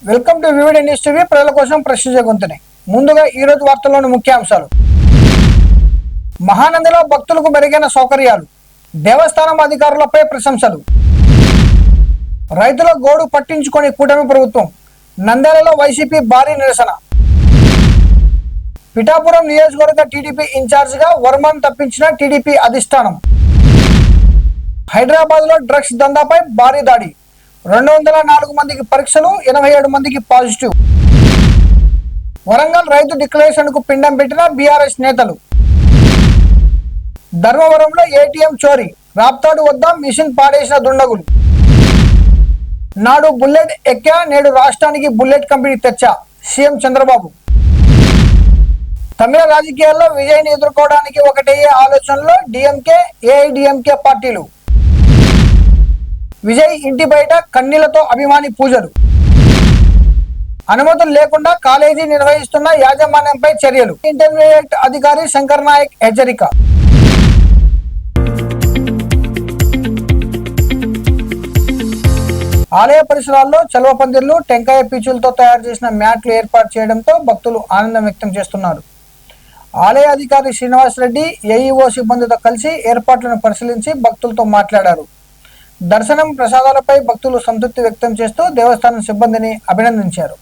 Welcome to vivid news TV. ప్రజల కోసం ప్రశ్నించే గొంతుని. ముందుగా ఈ రోజు వార్తల్లోని ముఖ్యాంశాలు. మహానందిలో భక్తులకు మెరుగైన సౌకర్యాలు, దేవస్థానం అధికారులపై ప్రశంసలు. రైతుల గోడు పట్టించుకొని కూటమి ప్రభుత్వం, నంద్యాలలో వైసీపీ భారీ నిరసన. పిఠాపురం నియోజకవర్గ టీడీపీ ఇన్ఛార్జిగా వర్మను తప్పించిన టీడీపీ అధిష్టానం. హైదరాబాద్ లో డ్రగ్స్ దందాపై భారీ దాడి, 204 మందికి పరీక్షలు, 87 మందికి పాజిటివ్. వరంగల్ రైతు డిక్లరేషన్ కు పిండం పెట్టిన బీఆర్ఎస్ నేతలు. ధర్మవరంలో ఏటీఎం చోరీ, రాప్తాడు వద్ద మిషన్ పాడేసిన దుండగులు. నాడు బుల్లెట్ ఎక్కా, నేడు రాష్ట్రానికి బుల్లెట్ కంపెనీ తెచ్చా సీఎం చంద్రబాబు. తమిళ రాజకీయాల్లో విజయ్ని ఎదుర్కోవడానికి ఒకటయ్యే ఆలోచనలో డిఎంకే, ఏఐడిఎంకే పార్టీలు. విజయ్ ఇంటి బయట కన్నీళ్లతో అభిమాని పూజలు. అనుమతులు లేకుండా కాలేజీ నిర్వహిస్తున్న యాజమాన్యంపై చర్యలు. ఇంటర్మీడియట్ అధికారి శంకర్ నాయక్ హెచ్చరిక. ఆలయ పరిసరాల్లో చలువ పందిర్లు, టెంకాయ పీచులతో తయారు చేసిన మ్యాట్లు ఏర్పాటు చేయడంతో భక్తులు ఆనందం వ్యక్తం చేస్తున్నారు. ఆలయ అధికారి శ్రీనివాస్ రెడ్డి ఏఈఓ సిబ్బందితో కలిసి ఏర్పాట్లను పరిశీలించి భక్తులతో మాట్లాడారు. దర్శనం, ప్రసాదాలపై భక్తులు సంతృప్తి వ్యక్తం చేస్తూ దేవస్థానం సిబ్బందిని అభినందించారు.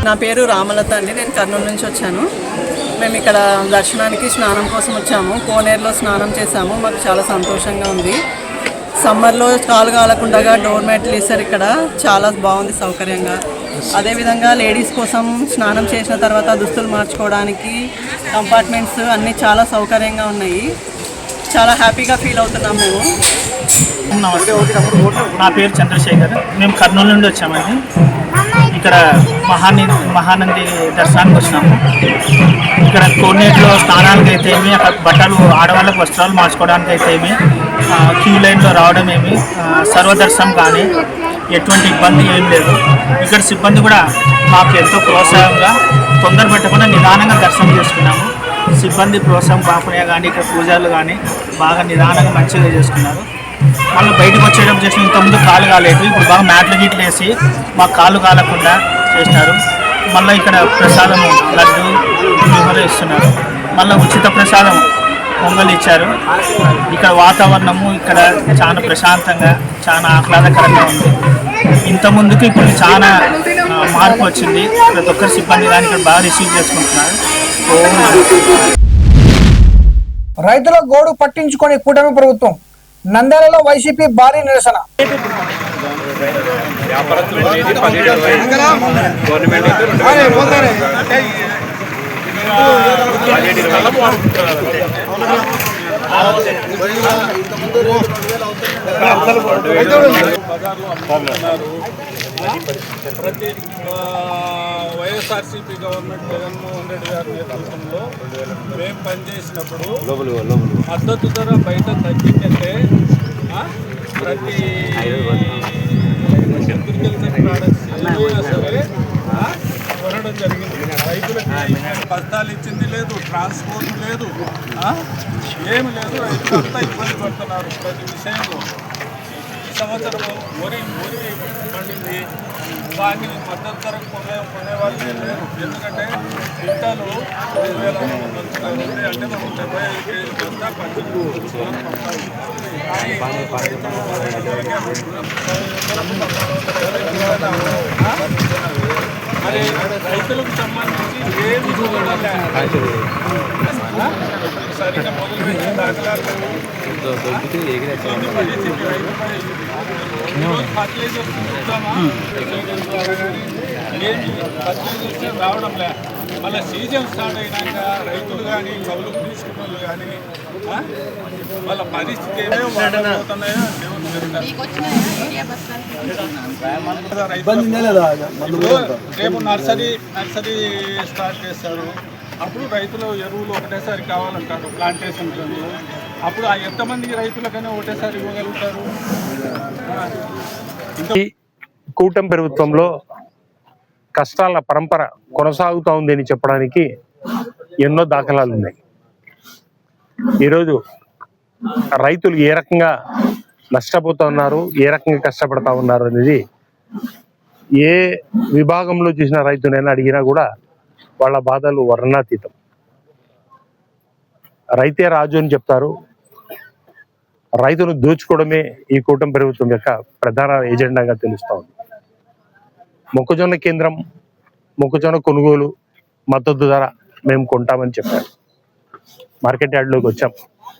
నా పేరు రామలత అండి. నేను కర్నూలు నుంచి వచ్చాను. మేము ఇక్కడ దర్శనానికి స్నానం కోసం వచ్చాము. కోనేరులో స్నానం చేసాము. మాకు చాలా సంతోషంగా ఉంది. సమ్మర్లో కాలు కాలకుండా డోర్ మ్యాట్లు వేసారు. ఇక్కడ చాలా బాగుంది, సౌకర్యంగా. అదేవిధంగా లేడీస్ కోసం స్నానం చేసిన తర్వాత దుస్తులు మార్చుకోవడానికి కంపార్ట్మెంట్స్ అన్నీ చాలా సౌకర్యంగా ఉన్నాయి. చాలా హ్యాపీగా ఫీల్ అవుతున్నాం మేము. నమస్తే, నా పేరు చంద్రశేఖర్. మేము కర్నూలు నుండి వచ్చామండి. ఇక్కడ మహానంది దర్శనానికి వచ్చినాము. ఇక్కడ కోనేటిలో స్నానానికి అయితే ఏమి, అక్కడ బట్టలు ఆడవాళ్ళకు వస్త్రాలు మార్చుకోవడానికి అయితే ఏమి, క్యూ లైన్లో రావడం ఏమి, సర్వదర్శనం కానీ ఎటువంటి ఇబ్బంది ఏం లేదు. ఇక్కడ సిబ్బంది కూడా మాకు ఎంతో ప్రోత్సాహంగా, తొందర పెట్టకుండా నిదానంగా దర్శనం చేసుకున్నాము. సిబ్బంది ప్రోత్సాహం కాకుండా కానీ ఇక్కడ పూజలు కానీ బాగా నిదానంగా మంచిగా చేసుకున్నారు. మళ్ళీ బయటకు వచ్చేయడం చేసి ఇంతకుముందు కాలు కాలేదు, ఇప్పుడు బాగా మ్యాట్లు గిట్లు వేసి మాకు కాలు కాలకుండా చేసినారు. మళ్ళీ ఇక్కడ ప్రసాదము లడ్డు పులిహోర ఇస్తున్నారు. మళ్ళీ ఉచిత ప్రసాదం పొంగల్ ఇచ్చారు. ఇక్కడ వాతావరణము ఇక్కడ చాలా ప్రశాంతంగా, చాలా ఆహ్లాదకరంగా ఉంది. ఇంతకుముందుకు ఇప్పుడు చాలా మార్పు వచ్చింది. ప్రతి ఒక్కరి సిబ్బంది కానీ ఇక్కడ బాగా రిసీవ్ చేసుకుంటున్నారు. రైతుల గోడు పట్టించుకొని కూటమి ప్రభుత్వం, నంద్యాలలో వైసీపీ భారీ నిరసన. ప్రతి వైఎస్ఆర్సీపీ గవర్నమెంట్ జగన్మోహన్ రెడ్డి గారి నేతృత్వంలో మేము పనిచేసినప్పుడు మద్దతు ధర బయట తగ్గిందంటే ప్రతి అగ్రికల్చర్ ప్రోడక్ట్స్ ఏదైనా సరే కొనడం జరిగింది. రైతులకి బస్తాలు ఇచ్చింది లేదు, ట్రాన్స్పోర్ట్ లేదు, ఏమి లేదు. రైతులంతా ఇబ్బంది పడుతున్నారు ప్రతి విషయంలో. ఈ సంవత్సరం వరి పండింది, కానీ మద్దతు ధరకు కొనేవాళ్ళు లేరు. ఎందుకంటే క్వింటాలు 5,500 ఉంది అంటే మనం 75 కేజీలు కింద 18 పంపాలి. మరి రైతులకు సంబంధించి ఏమి సరిగ్గా మొదలుపెట్టిన దాఖలాలు ఫర్టిలైజర్స్ చూద్దామా, ఏమి ఫర్టిలైజర్స్ రావడం లే. మళ్ళీ సీజన్ స్టార్ట్ అయినాక రైతులు కానీ కౌలు తీసుకున్న వాళ్ళు కానీ వాళ్ళ పరిస్థితి ఏమేమి పోతున్నాయో రేపు నర్సరీ స్టార్ట్ చేస్తారు. అప్పుడు రైతులు ఎరువులు ఒకటేసారి కావాలంటారు ప్లాంటేషన్. అప్పుడు ఆ ఎంతమందికి రైతులకైనా ఒకటేసారి ఇవ్వగలుగుతారు? కూటమి ప్రభుత్వంలో కష్టాల పరంపర కొనసాగుతూ ఉందని చెప్పడానికి ఎన్నో దాఖలాలు ఉన్నాయి. ఈరోజు రైతులు ఏ రకంగా నష్టపోతూ ఉన్నారు, ఏ రకంగా కష్టపడతా ఉన్నారు అనేది ఏ విభాగంలో చూసిన రైతునైనా అడిగినా కూడా వాళ్ళ బాధలు వర్ణాతీతం. రైతే రాజు అని చెప్తారు. రైతును దోచుకోవడమే ఈ కూటమి ప్రభుత్వం యొక్క ప్రధాన ఎజెండాగా తెలుస్తూ ఉంది. మొక్కజొన్న కేంద్రం, మొక్కజొన్న కొనుగోలు, మద్దతు ధర మేము కొంటామని చెప్పారు. మార్కెట్ యార్డ్లోకి వచ్చాం.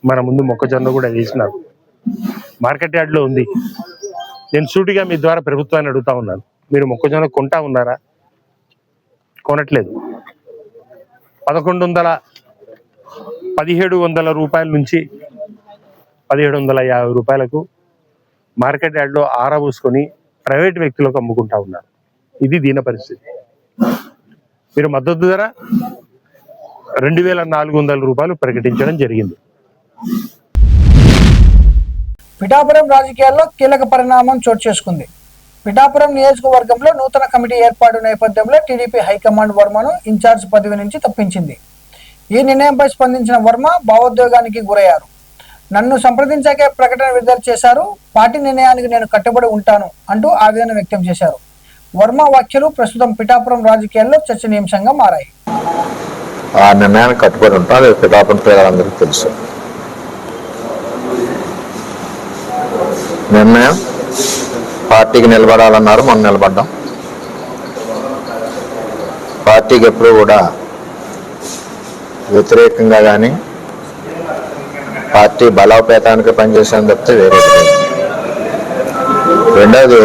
మన ముందు మొక్కజొన్న కూడా వేసినారు, మార్కెట్ యార్డ్లో ఉంది. నేను సూటిగా మీ ద్వారా ప్రభుత్వాన్ని అడుగుతా ఉన్నాను, మీరు మొక్కజొన్న కొంటా ఉన్నారా? కొనట్లేదు. 1700 రూపాయల నుంచి 1750 రూపాయలకు మార్కెట్ యార్డ్లో ఆరబోసుకొని ప్రైవేట్ వ్యక్తులకు అమ్ముకుంటా ఉన్నారు. ఇది దీన పరిస్థితి. మీరు మద్దతు ధర 2400 రూపాయలు ప్రకటించడం జరిగింది. పిఠాపురం రాజకీయాల్లో కీలక పరిణామం చోటు చేసుకుంది. పిఠాపురం నియోజకవర్గంలో నూతన కమిటీ ఏర్పాటు నేపథ్యంలో టీడీపీ హైకమాండ్ వర్మను ఇన్ఛార్జ్ పదవి నుంచి తప్పించింది. ఈ నిర్ణయంపై స్పందించిన వర్మ భావోద్వేగానికి గురయ్యారు. నన్ను సంప్రదించాకే ప్రకటన విడుదల చేశారు, పార్టీ నిర్ణయానికి నేను కట్టుబడి ఉంటాను అంటూ ఆవేదన వ్యక్తం చేశారు. వర్మ వ్యాఖ్యలు ప్రస్తుతం పిఠాపురం రాజకీయాల్లో చర్చనీయాంశంగా మారాయి. ఆ నిర్ణయానికి కట్టుబడి ఉంటాం, అది పిఠాపురం ప్రజలందరికీ తెలుసు. నిర్ణయం పార్టీకి నిలబడాలన్నారు, మనం నిలబడ్డాం. పార్టీకి ఎప్పుడూ కూడా వ్యతిరేకంగా కానీ పార్టీ బలోపేతానికి పనిచేసాను తప్పితే వేరే. రెండవది,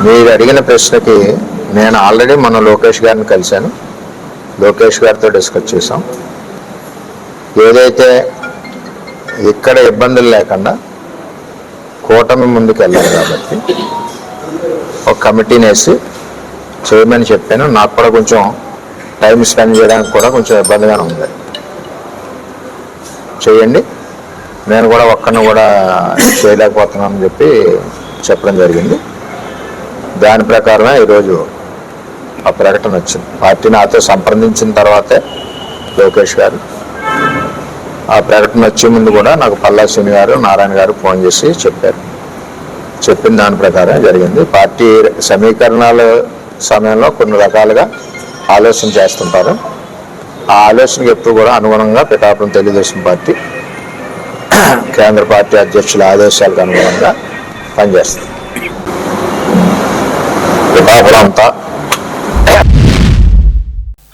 మీరు అడిగిన ప్రశ్నకి నేను ఆల్రెడీ మొన్న లోకేష్ గారిని కలిశాను, లోకేష్ గారితో డిస్కస్ చేసాం. ఏదైతే ఇక్కడ ఇబ్బందులు లేకుండా కూటమి ముందుకు వెళ్ళాలి కాబట్టి ఒక కమిటీని వేసి చేయమని చెప్పాను. నాకు కూడా కొంచెం టైం స్పెండ్ చేయడానికి కూడా కొంచెం ఇబ్బందిగానే ఉంది. చేయండి, నేను కూడా ఒక్కరిని కూడా చేయలేకపోతున్నానని చెప్పడం జరిగింది. దాని ప్రకారమే ఈరోజు ఆ ప్రకటన వచ్చింది. పార్టీ నాతో సంప్రదించిన తర్వాతే లోకేష్ గారు ఆ ప్రకటన వచ్చే ముందు కూడా నాకు పల్లా శ్రీని గారు, నారాయణ గారు ఫోన్ చేసి చెప్పారు. చెప్పిన దాని ప్రకారం జరిగింది. పార్టీ సమీకరణాల సమయంలో కొన్ని రకాలుగా ఆలోచన చేస్తుంటారు. ఆ ఆలోచనకి ఎప్పుడు కూడా అనుగుణంగా పిఠాపురం తెలుగుదేశం పార్టీ కేంద్ర పార్టీ అధ్యక్షుల ఆదేశాలకు అనుగుణంగా పనిచేస్తుంది. పిఠాపురం అంతా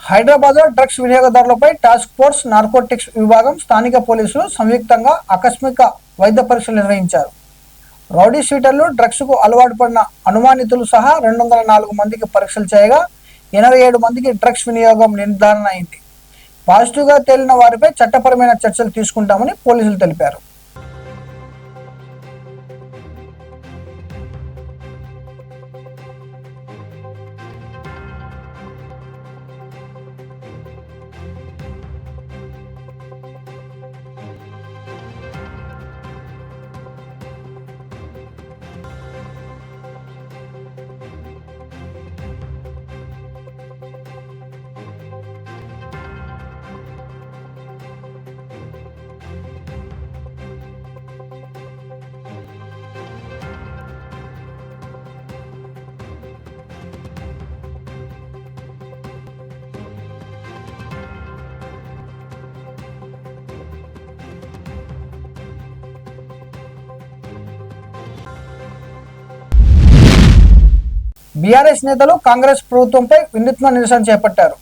హైదరాబాద్ లో డ్రగ్స్ వినియోగదారులపై టాస్క్ ఫోర్స్ నార్కోటిక్స్ విభాగం స్థానిక పోలీసులు సంయుక్తంగా ఆకస్మిక వైద్య పరీక్షలు నిర్వహించారు. రౌడీ షీటర్లు, డ్రగ్స్ కు అలవాటు పడిన అనుమానితులు సహా 204 మందికి పరీక్షలు చేయగా 87 మందికి డ్రగ్స్ వినియోగం నిర్ధారణ అయింది. పాజిటివ్ గా తేలిన వారిపై చట్టపరమైన చర్యలు తీసుకుంటామని పోలీసులు తెలిపారు. బీఆర్ఎస్ నేతలు కాంగ్రెస్ ప్రభుత్వంపై వినూత్న నిరసన చేపట్టారు.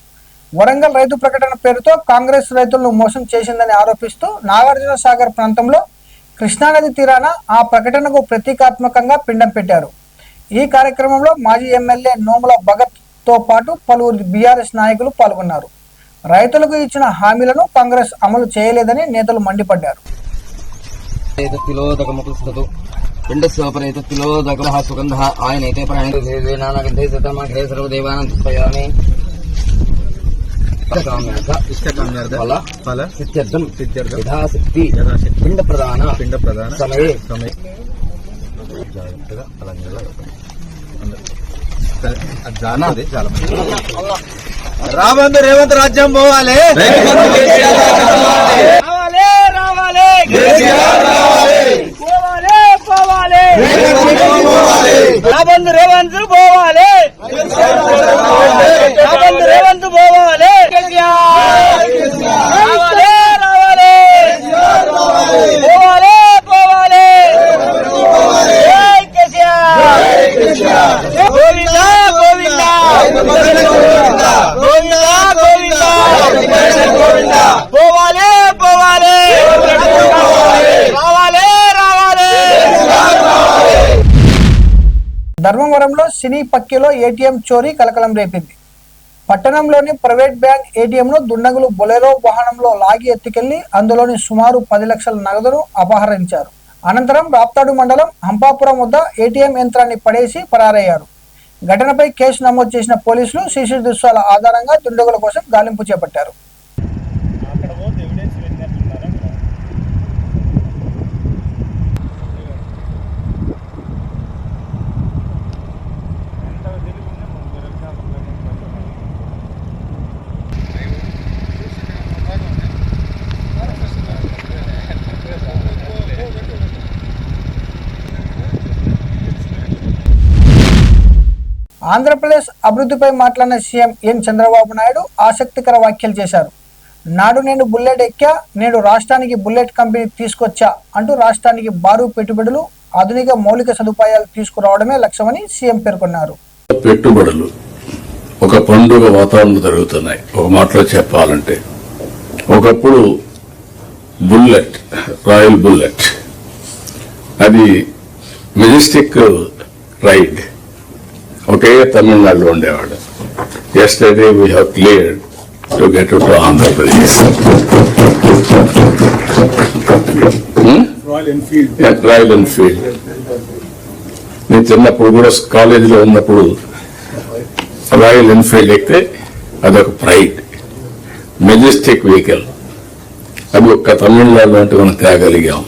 వరంగల్ రైతు ప్రకటన పేరుతో కాంగ్రెస్ రైతులను మోసం చేసిందని ఆరోపిస్తూ నాగార్జున సాగర్ ప్రాంతంలో కృష్ణానది తీరాన ఆ ప్రకటనకు ప్రతీకాత్మకంగా పిండం పెట్టారు. ఈ కార్యక్రమంలో మాజీ ఎమ్మెల్యే నోముల భగత్ తో పాటు పలువురు బీఆర్ఎస్ నాయకులు పాల్గొన్నారు. రైతులకు ఇచ్చిన హామీలను కాంగ్రెస్ అమలు చేయలేదని నేతలు మండిపడ్డారు. రాబందు రేవంత్ రాజ్యం పోవాలి. రాబందు రేవంత్ పోవాలి. రాబందు రేవంత్ పోవాలి. ధర్మవరంలో సినీ పక్కిలో ఏటీఎం చోరీ కలకలం రేపింది. పట్టణంలోని ప్రైవేట్ బ్యాంక్ ఏటీఎంను దుండగులు బొలెరో వాహనంలో లాగి ఎత్తుకెళ్లి అందులోని సుమారు 10 లక్షల నగదును అపహరించారు. అనంతరం రాప్తాడు మండలం హంపాపురం వద్ద ఏటీఎం యంత్రాన్ని పడేసి పరారయ్యారు. ఘటనపై కేసు నమోదు చేసిన పోలీసులు సీసీ దృశ్యాల ఆధారంగా దుండగుల కోసం గాలింపు చేపట్టారు. ఆంధ్రప్రదేశ్ అభివృద్ధిపై మాట్లాడిన సీఎం ఎన్ చంద్రబాబు నాయుడు ఆసక్తికర వ్యాఖ్యలు చేశారు. నాడు నేను బుల్లెట్ ఎక్కా, నేడు రాష్ట్రానికి బుల్లెట్ కంపెనీ తీసుకొచ్చా అంటూ రాష్ట్రానికి భారీ పెట్టుబడులు, ఆధునిక మౌలిక సదుపాయాలు తీసుకురావడమే లక్ష్యమని సీఎం పేర్కొన్నారు. పెట్టుబడులు ఒక పండుగ వాతావరణంలో జరుగుతున్నాయి. ఒక మాటలో చెప్పాలంటే ఒకప్పుడు బుల్లెట్, రాయల్ బుల్లెట్, అది మెజెస్టిక్ రైడ్ ఒకే తమిళనాడులో ఉండేవాడు. Yesterday we have cleared to get to Andhra Pradesh. Royal Enfield నేను చిన్నప్పుడు కూడా కాలేజీలో ఉన్నప్పుడు రాయల్ ఎన్ఫీల్డ్ ఎక్కితే అదొక ప్రైడ్, మెజెస్టిక్ వెహికల్. అది ఒక్క తమిళనాడు అంటే మనం తేగలిగాం.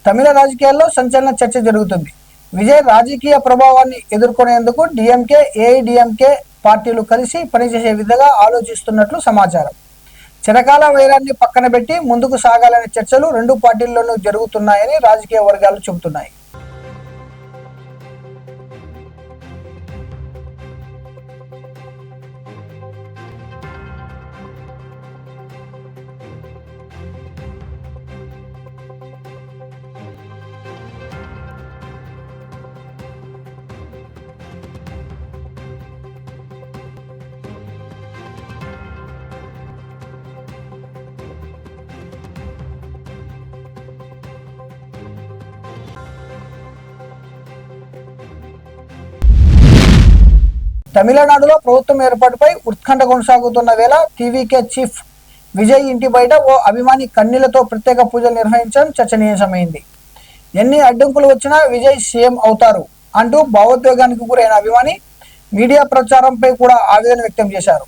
తమిళ రాజకీయాల్లో సంచలన చర్చ జరుగుతుంది. విజయ్ రాజకీయ ప్రభావాన్ని ఎదుర్కొనేందుకు డిఎంకే, ఏఐడిఎంకే పార్టీలు కలిసి పనిచేసే విధంగా ఆలోచిస్తున్నట్లు సమాచారం. చిరకాల వైరాన్ని పక్కన పెట్టి ముందుకు సాగాలనే చర్చలు రెండు పార్టీల్లోనూ జరుగుతున్నాయని రాజకీయ వర్గాలు చెబుతున్నాయి. తమిళనాడులో ప్రభుత్వం ఏర్పాటుపై ఉత్కంఠ కొనసాగుతున్న వేళ టీవీకే చీఫ్ విజయ్ ఇంటి బయట ఓ అభిమాని కన్నీళ్లతో ప్రత్యేక పూజలు నిర్వహించడం చర్చనీయాంశమైంది. ఎన్ని అడ్డంకులు వచ్చినా విజయ్ సీఎం అవుతారు అంటూ భావోద్వేగానికి గురైన అభిమాని మీడియా ప్రచారంపై కూడా ఆవేదన వ్యక్తం చేశారు.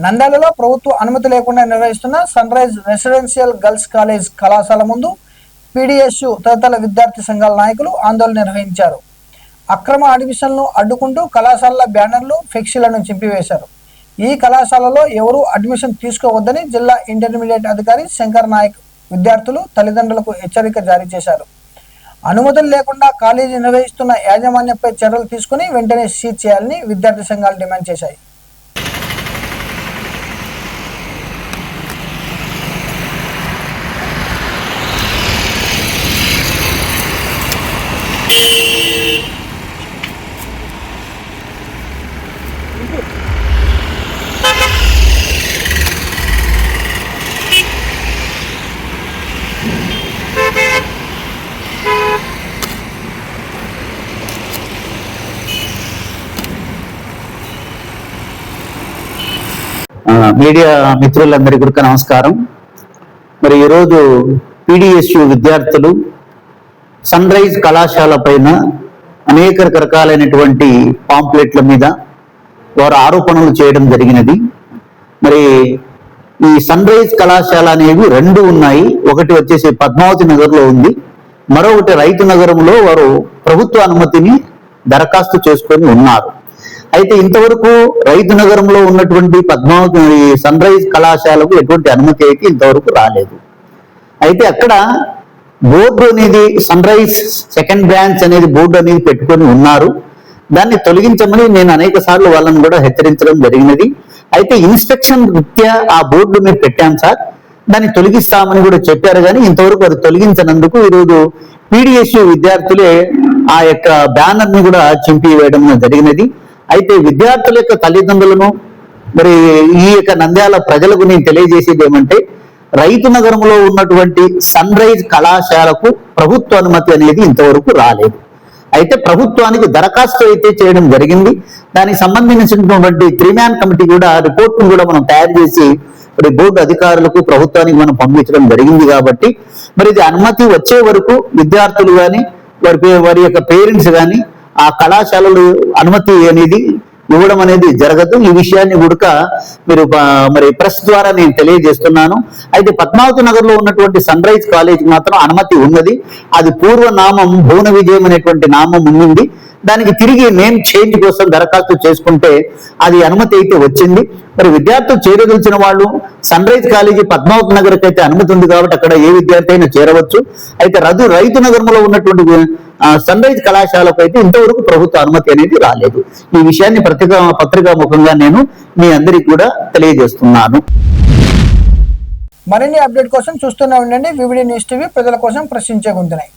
నంద్యాలలో ప్రభుత్వ అనుమతి లేకుండా నిర్వహిస్తున్న sunrise residential girls college కళాశాల ముందు పీడీఎస్యు తదితర విద్యార్థి సంఘాల నాయకులు ఆందోళన నిర్వహించారు. అక్రమ అడ్మిషన్లను అడ్డుకుంటూ కళాశాలల బ్యానర్లు, ఫ్లెక్సీలను చింపివేశారు. ఈ కళాశాలలో ఎవరూ అడ్మిషన్ తీసుకోవద్దని జిల్లా ఇంటర్మీడియట్ అధికారి శంకర్ నాయక్ విద్యార్థులు, తల్లిదండ్రులకు హెచ్చరిక జారీ చేశారు. అనుమతులు లేకుండా కాలేజీ నిర్వహిస్తున్న యాజమాన్యంపై చర్యలు తీసుకుని వెంటనే సీజ్ చేయాలని విద్యార్థి సంఘాలు డిమాండ్ చేశాయి. మీడియా మిత్రులందరికీ కూడా నమస్కారం. మరి ఈరోజు పీడీఎస్యు విద్యార్థులు సన్ రైజ్ కళాశాల పైన అనేక రకాలైనటువంటి పాంప్లెట్ల మీద వారు ఆరోపణలు చేయడం జరిగినది. మరి ఈ సన్ రైజ్ కళాశాల అనేవి రెండు ఉన్నాయి. ఒకటి వచ్చేసి పద్మావతి నగర్లో ఉంది, మరొకటి రైతు నగరంలో వారు ప్రభుత్వ అనుమతిని దరఖాస్తు చేసుకొని ఉన్నారు. అయితే ఇంతవరకు రైతు నగరంలో ఉన్నటువంటి పద్మావతి సన్ రైజ్ కళాశాలకు ఎటువంటి అనుమతి అయితే ఇంతవరకు రాలేదు. అయితే అక్కడ బోర్డు అనేది సన్ రైజ్ సెకండ్ బ్రాంచ్ అనేది బోర్డు అనేది పెట్టుకొని ఉన్నారు. దాన్ని తొలగించమని నేను అనేక సార్లు వాళ్ళని కూడా హెచ్చరించడం జరిగినది. అయితే ఇన్స్ట్రక్షన్ రీత్యా ఆ బోర్డు మీరు పెట్టాం సార్, దాన్ని తొలగిస్తామని కూడా చెప్పారు. కానీ ఇంతవరకు అది తొలగించినందుకు ఈరోజు పీడీఎస్యు విద్యార్థులే ఆ యొక్క బ్యానర్ ని కూడా చింపి వేయడం జరిగినది. అయితే విద్యార్థుల యొక్క తల్లిదండ్రులను మరి ఈ యొక్క నంద్యాల ప్రజలకు నేను తెలియజేసేది ఏమంటే, రైతు నగరంలో ఉన్నటువంటి సన్ రైజ్ కళాశాలకు ప్రభుత్వ అనుమతి అనేది ఇంతవరకు రాలేదు. అయితే ప్రభుత్వానికి దరఖాస్తు అయితే చేయడం జరిగింది. దానికి సంబంధించినటువంటి 3-man కమిటీ కూడా రిపోర్ట్ను కూడా మనం తయారు చేసి మరి బోర్డు అధికారులకు ప్రభుత్వానికి మనం పంపించడం జరిగింది. కాబట్టి మరి ఇది అనుమతి వచ్చే వరకు విద్యార్థులు కానీ వారి యొక్క పేరెంట్స్ కానీ ఆ కళాశాలలు అనుమతి అనేది ఇవ్వడం అనేది జరగదు. ఈ విషయాన్ని కూడా మీరు మరి ప్రెస్ ద్వారా నేను తెలియజేస్తున్నాను. అయితే పద్మావతి నగర్లో ఉన్నటువంటి సన్ రైజ్ కాలేజ్ మాత్రం అనుమతి ఉన్నది. అది పూర్వనామం భువన విజయం అనేటువంటి నామం ఉంది. దానికి తిరిగి నేమ్ చేంజ్ కోసం దరఖాస్తు చేసుకుంటే అది అనుమతి అయితే వచ్చింది. మరి విద్యార్థులు చేరదలిచిన వాళ్ళు సన్ రైజ్ కాలేజీ పద్మావతి నగర్కి అయితే అనుమతి ఉంది కాబట్టి అక్కడ ఏ విద్యార్థి అయినా చేరవచ్చు. అయితే రైతు నగరంలో ఉన్నటువంటి సన్ రైజ్ కళాశాలకు అయితే ఇంతవరకు ప్రభుత్వ అనుమతి అనేది రాలేదు. ఈ విషయాన్ని పత్రికా ముఖంగా నేను మీ అందరికీ కూడా తెలియజేస్తున్నాను. మరిన్ని అప్డేట్ కోసం చూస్తూనే ఉండండి వివిడి న్యూస్ టీవీ, ప్రజల కోసం ప్రశ్నించే గొంతునై.